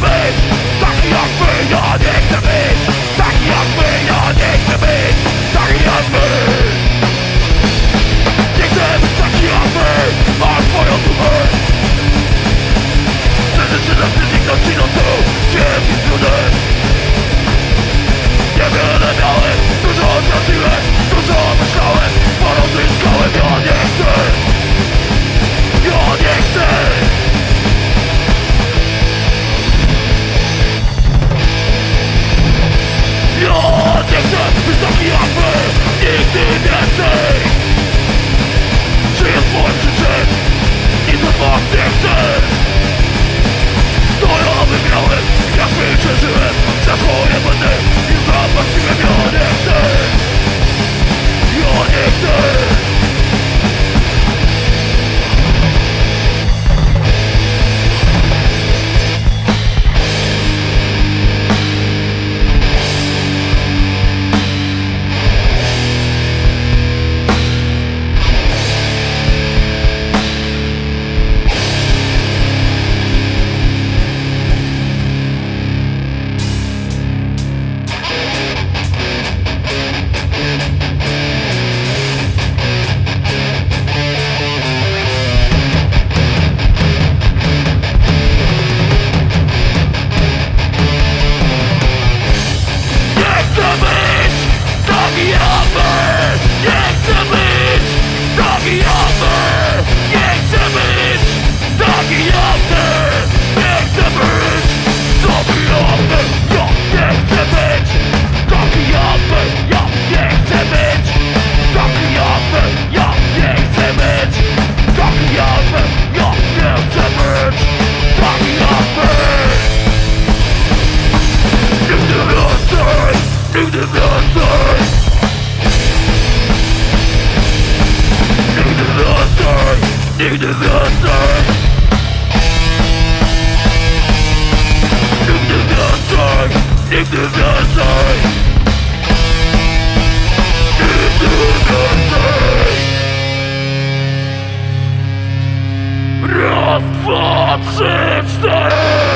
być, taki jak my, ja nie chcę być, taki jak my, ja nie chcę być, taki jak my. Nie chcę być taki jak my, a twoją dumę. Czy na krytyk na ci nocą, ciemni trudem. Niewiele miałem, dużo traciłem, dużo myślałem, sporo zyskałem, ja nie chcę. Ja nie chcę. Ja nie chcę być taki jak my, nigdy więcej. Żyję swoim życiem, nic od was nie chcę. To ja wygrałem, jak my przeżyłem, za swoje będę i zapłaciłem. Ja nie chcę. Ja nie chcę. Nigdy więcej. Nigdy więcej. Nigdy więcej. Nigdy więcej. Raz, dwa, trzy, cztery.